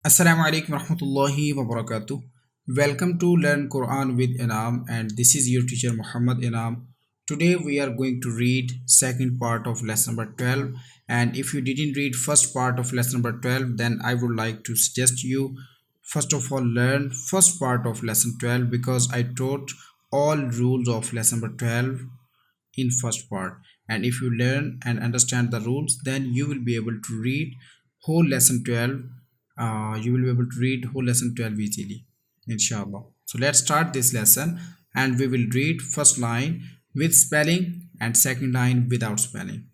Assalamu alaikum warahmatullahi wabarakatuh. Welcome to Learn Quran with Inam, and this is your teacher Muhammad Inam. Today we are going to read second part of lesson number 12, and if you didn't read first part of lesson number 12, then I would like to suggest you first of all learn first part of lesson 12 because I taught all rules of lesson number 12 in first part, and if you learn and understand the rules, then you will be able to read whole lesson 12. You will be able to read whole lesson 12 easily, inshallah. So let's start this lesson, and we will read first line with spelling and second line without spelling.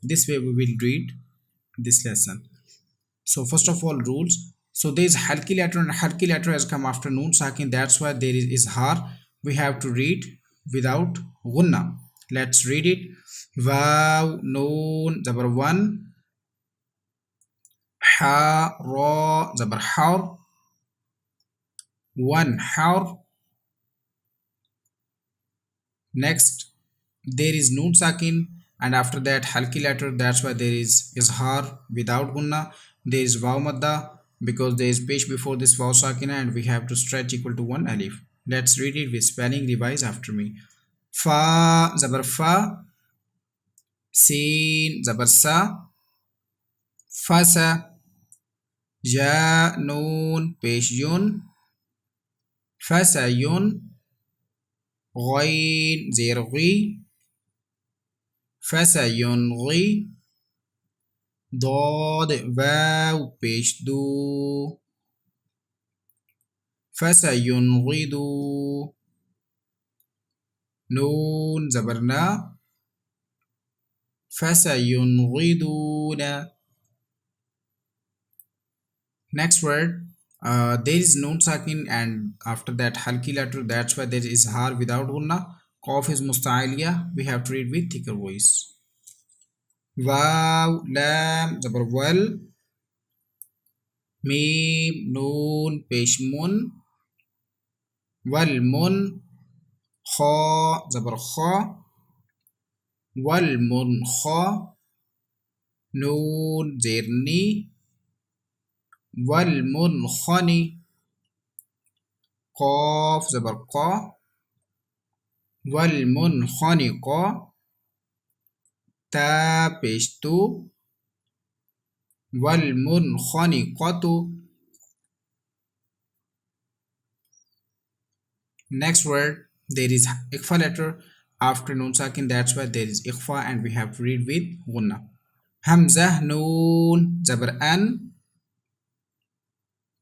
This way we will read this lesson. So first of all, rules. So there is halki letter, and halki letter has come after noon sakin. That's why there is izhar. We have to read without gunna. Let's read it. Wow, noon, zabar one. Ha, ra, zabar har. One har. Next, there is noon sakin, and after that halki letter. That's why there is izhar without gunna. There is vaw madda because there is pesh before this vaw sakina, and we have to stretch equal to one alif. Let's read it with spelling. Revise after me. Fa zabar fa, sin zabar sa, fasa, ja noon pesh yun, fasa yun, ghain zirghi, fasa yun ghi, ضاد واو پیش دو فسينغض نون زبرنا فسينغضون. Next word, there is noon sakin and after that halki letter. That's why there is har without gunna. Qaf is musta'aliya. We have to read with thicker voice. Waw lam zabar wal, mim noon pesh mun, wal mun, kha zabar kha, wal mun kha, noon zerni, wal mun khani, qaf zabar qa, wal mun khani qa, ta pesh tu, wal mun khani qatu. Next word, there is ikhfa letter after noon sakin. That's why there is ikhfa, and we have to read with gunna. Hamzah noon zabar an,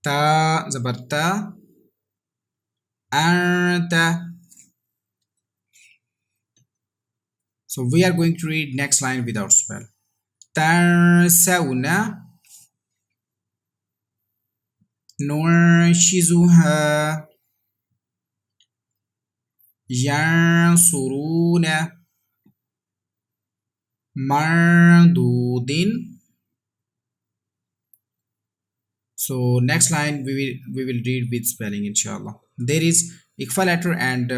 ta zabar ta, anta. So we are going to read next line without spell. تنسون ننشزها ينصرون مردود. So next line we will read with spelling, inshallah. There is ikfa letter, and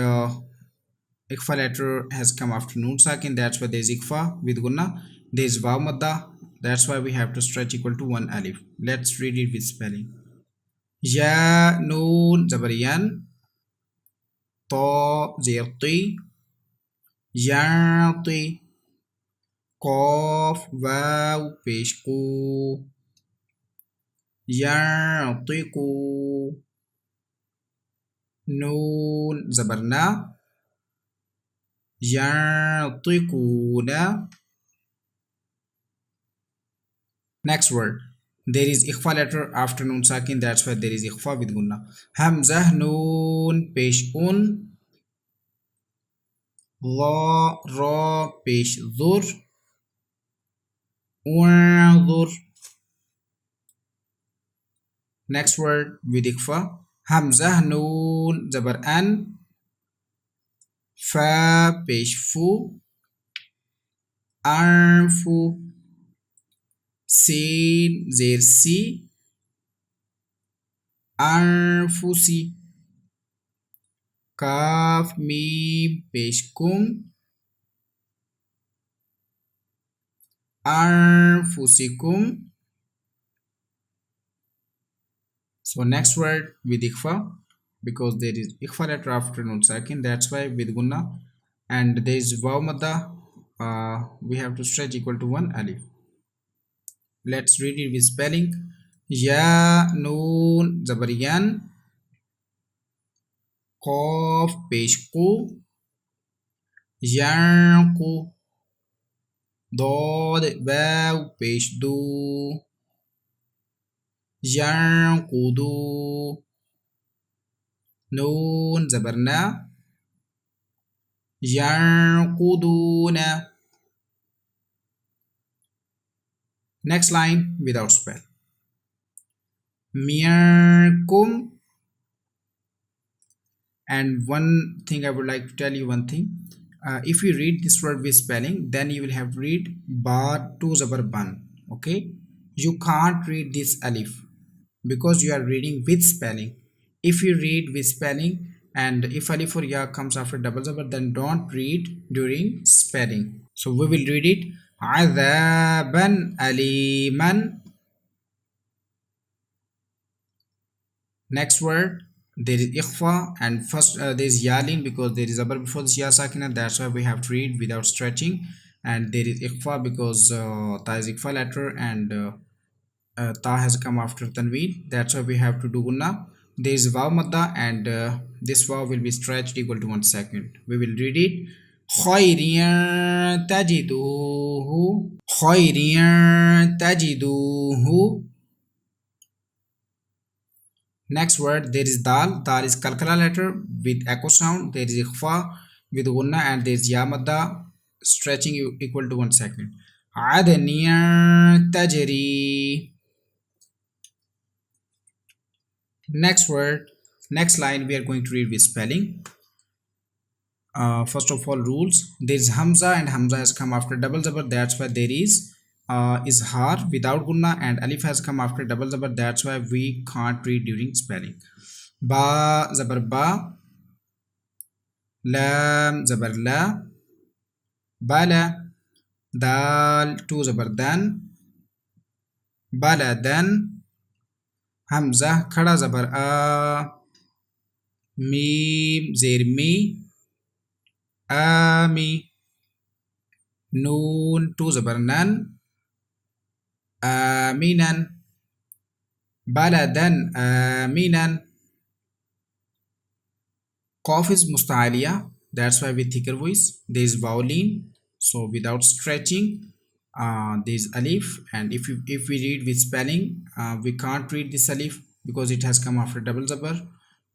ikfa letter has come after noon sakin. That's why there is ikfa with gunna. There is vaw madda. That's why we have to stretch equal to one alif. Let's read it with spelling. Ya noon zabariyan, to zirti, yati, qaf waw pesh ku, yartiqu, noon zabarna, yartiquna. Next word, there is ikhfa letter after noon sakin. That's why there is ikhfa with gunna. Hamzah noon pesh un, la ra pesh dur, unzur. Next word with ikhfa. Hamzah noon zabar an, fa pesh fu, arfu, sin zer si, arfusi, kaf mim pesh kum, arfusikum. So next word with ikhfa, because there is ikhfa letter after nun sakin, that's why with gunna. And there is waw madda, we have to stretch equal to one alif. Let's read it with spelling. Ya noon zabariyan, qaf peshku, yanku, dod waw peshdu, yanqudu, noon zabarna, yanquduna. Next line without spell. Miyakum. And one thing I would like to tell you one thing. If you read this word with spelling, then you will have to read ba to zabar ban. Okay, you can't read this alif because you are reading with spelling. If you read with spelling and if alif or ya comes after double zabar, then don't read during spelling. So we will read it adaban aliman. Next word, there is ikhfa, and first there is yalin because there is abar before this ya sakina, that's why we have to read without stretching. And there is ikhfa because ta is ikhfa letter, and ta has come after tanween, that's why we have to do gunna. There is waw madda, and this waw will be stretched equal to 1 second. We will read it khayriyan tajiduhu, khayriyan tajiduhu. Next word, there is dal. Dal is kalkala letter with echo sound. There is ikhfa with gunna, and there is yamadda stretching equal to 1 second. Adaniya tajri. Next word, next line we are going to read with spelling. First of all, rules. There is hamza, and hamza has come after double zabar. That's why there is izhar without gunna, and alif has come after double zabar. That's why we can't read during spelling. Ba zabar ba, lam zabar la, bala, dal to zabar dan, baladan, hamza khada zabar a, mim zer mi, ami, noon to zabar nan, aminan, baladan aminan. Cough is musta'aliya, that's why with thicker voice. There is vowel, so without stretching. There is alif, and if we read with spelling, we can't read this alif because it has come after double zabar.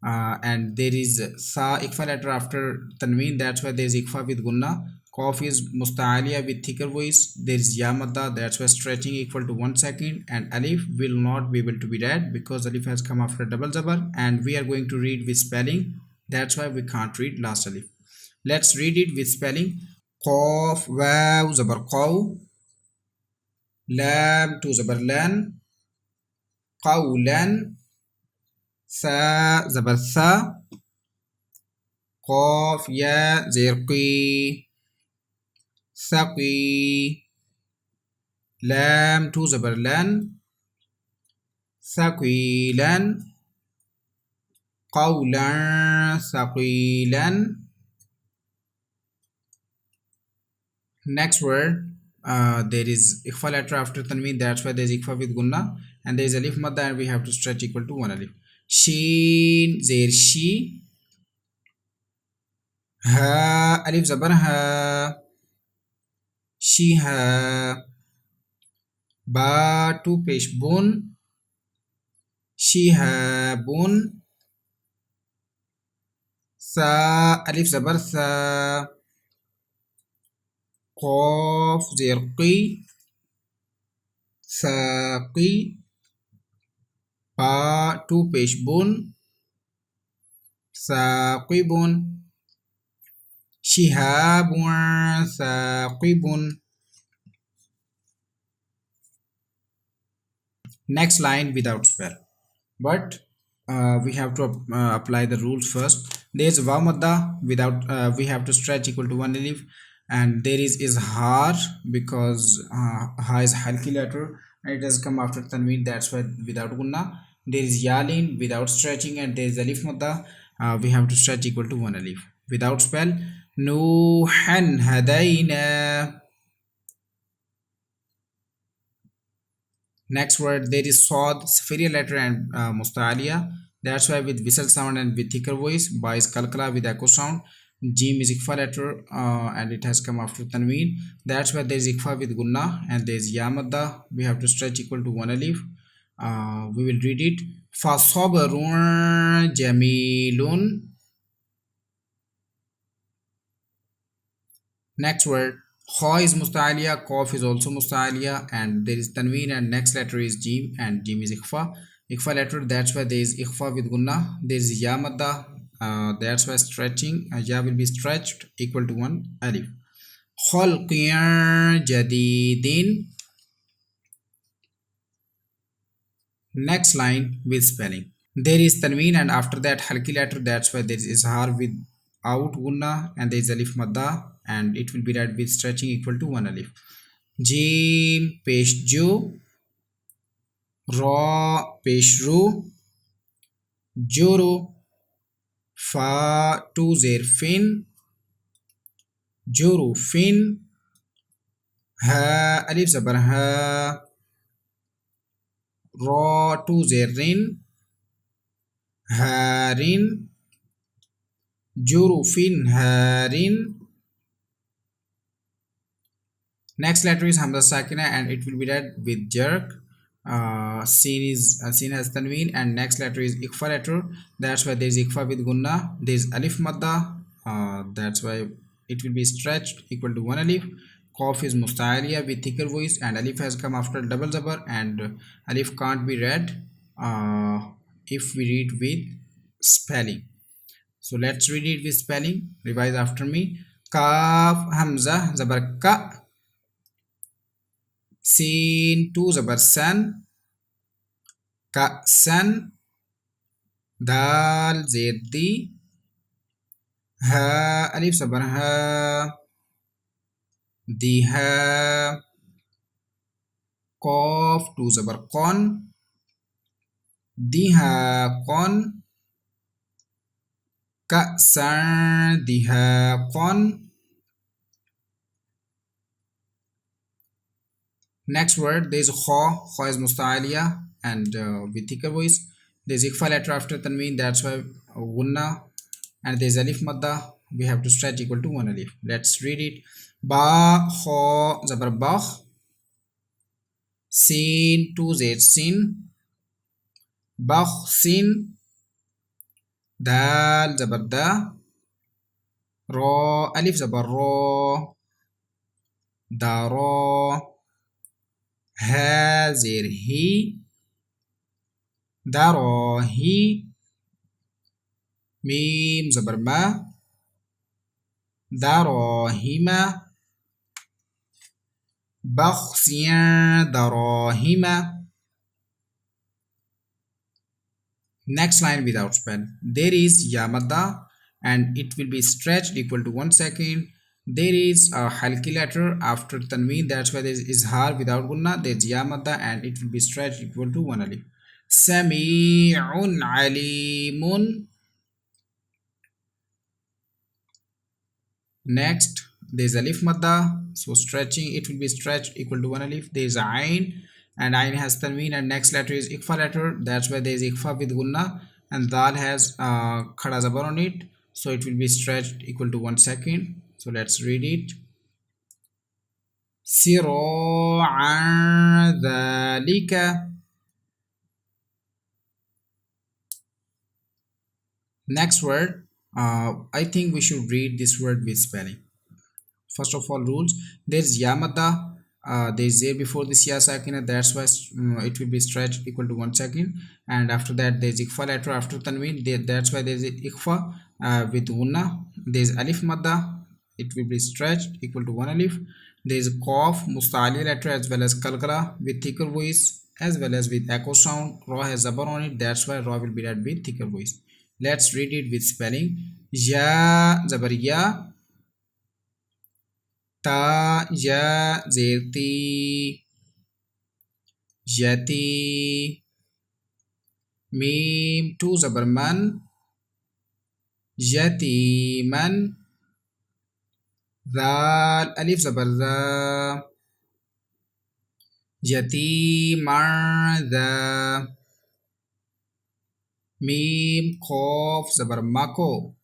And there is sa ikfa letter after tanween, that's why there is ikfa with gunna. Cough is musta'aliya with thicker voice. There is ya madda, that's why stretching equal to 1 second, and alif will not be able to be read because alif has come after double zabar, and we are going to read with spelling. That's why we can't read last alif. Let's read it with spelling. Qaf waw zabar qaw, lam to zabar lan, qawlan, sa zabar tha, qaf ya zirqi, thaqi, lam to zabar lan, thaqilan, qawlan thaqilan. Next word, there is ikhfa letter after tanween, that's why there is ikhfa with gunna, and there is alif madda, and we have to stretch equal to one alif. Sheen zer shi, ha alif zabar ha, shiha, ba to pesh bun, shihabun, sa alif zabar sa, qaf zer qi, saqi, ba to pesh bun, saqibun, shihabun saqibun. Next line without spell, but we have to apply the rules first. There is waw madda without, we have to stretch equal to one alif, and there is izhar because ha is halki letter and it has come after tanween, that's why without gunna. There is yalin without stretching, and there is alif madda. We have to stretch equal to one alif. Without spell, nuhan hadayna. Next word, there is sod, superior letter and mustalia. That's why with whistle sound and with thicker voice. Ba is kalkala with echo sound. Jim is ikfa letter and it has come after tanween. That's why there is ikfa with gunna and there is yamadda. We have to stretch equal to one alif. We will read it. Fasabrun jamilun. Next word, kha is musta'aliya, qaf is also musta'aliya, and there is tanween and next letter is jim and jim is ikhfa. Ikhfa letter, that's why there is ikhfa with gunna. There is ya madda, that's why stretching, ya will be stretched equal to one alif. Khalqiyyan jadidin. Next line with spelling. There is tanween and after that halki letter, that's why there is izhar without gunna and there is alif madda and it will be read with stretching equal to one alif. Jim peshju, ra peshru, juru, fa to zerfin, juru fin, ha alif zabar ha, ra to zerrin, harin, juru fin harin. Next letter is Hamza Sakina and it will be read with jerk. Sin has tanween and next letter is Ikhfa letter. That's why there is Ikhfa with gunna. There is Alif madda. That's why it will be stretched equal to one alif. Qaf is musta'aliya with thicker voice and alif has come after double zabar and alif can't be read if we read with spelling. So let's read it with spelling. Revise after me. Kaf Hamza zabar ka. Sin to zabar san, ka san, dal zeddi, ha alif zabar ha, diha, qaf to zabar qon, diha qon, ka san diha qon. Next word, there is kha. Kha is musta'aliya and with thicker voice. There is ikfa letter after tanween, that's why gunna. And there is alif madda. We have to stretch equal to one alif. Let's read it. Ba kha zabar bakh. Sin to z sin. Bakh sin. Dal zabar da. Ra alif zabar ra. Da ra. Ha zir hi. Darahi. Mim zabar ma. Darahima. Bakhsiyan darahima. Next line without spell. There is yamadda and it will be stretched equal to 1 second. There is a halki letter after tanween, that's why there is izhar without gunna. There is yamadda and it will be stretched equal to one alif. Sami'un alimun. Next, there is alif madda, so stretching it will be stretched equal to one alif. There is ain and ain has tanween and next letter is ikfa letter. That's why there is ikfa with gunna and dal has khada zabar on it, so it will be stretched equal to 1 second. So let's read it. Sira'an dhalika. Next word, I think we should read this word with spelling. First of all, rules, there's yamada, there's a before this ya sakina, that's why it will be stretched equal to 1 second, and after that there's ikfa letter after tanween, that's why there's ikfa with unna. There's alif madda, it will be stretched equal to one alif. There's qaf mustali letter as well as kalkala with thicker voice as well as with echo sound. Ra has zabar on it, that's why ra will be read with thicker voice. Let's read it with spelling. Ya zabar ya, ta ya zerti, yati, Mim two zabar man, yatiman. Dal alif zabar za, yatimar za. Mim qaf zabar mako,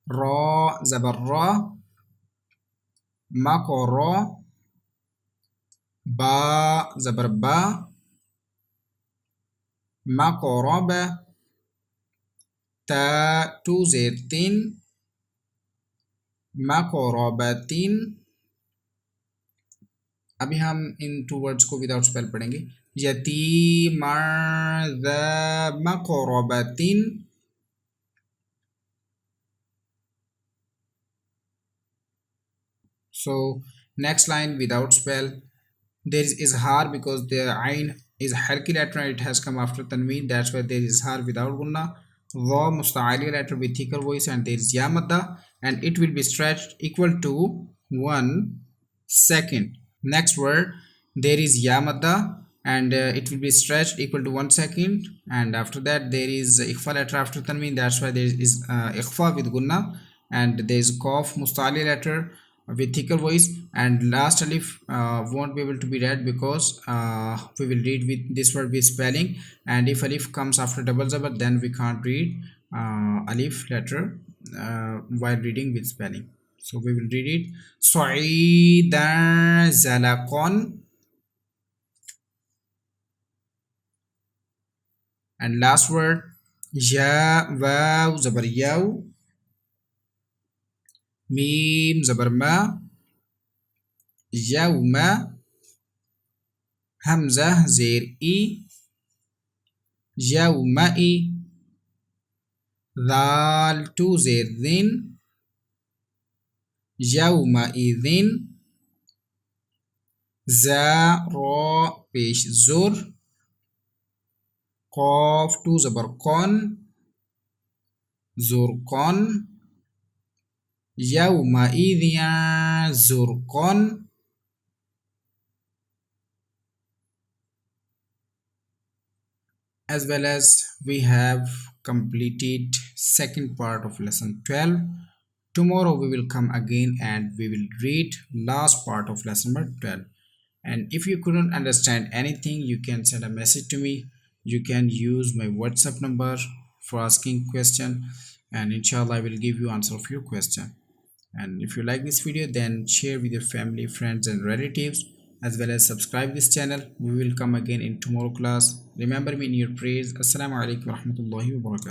ra zabar ra, mako ra. Ba zabar ba, mako raba. Ta two zertin, mako rabatin. अभी हम इन two words को without spell पढ़ेंगे यतीमर the मक़रबतिन so next line without spell there is izhar because the ain is harki letter and it has come after tanween that's why there is izhar without gunna wa musta'ali letter with thicker voice and there is ya madda and it will be stretched equal to 1 second. Next word there is Yamada and it will be stretched equal to 1 second and after that there is Ikhfa letter after Tanween that's why there is Ikhfa with Gunna and there is Qaf Mustali letter with thicker voice and last alif won't be able to be read because we will read with this word with spelling and if alif comes after double zabar then we can't read alif letter while reading with spelling. So we will read it. Sa'idan zalaqan. And last word. Ya waw zabar yaw. Mim zabar ma. Yawma. Hamzah zir i. Yawma'i. Dal tu zir din. Yawma'idhin. Za ra pesh zur. Qaf tu zabar qan. Zurqan. Yawma'idhin zurqan. As well as we have completed second part of lesson 12. Tomorrow we will come again and we will read last part of lesson number 12. And if you couldn't understand anything, you can send a message to me. You can use my WhatsApp number for asking question and inshallah I will give you answer of your question. And if you like this video then share with your family, friends and relatives as well as subscribe this channel. We will come again in tomorrow class. Remember me in your prayers. Assalamu alaikum warahmatullahi wabarakatuh.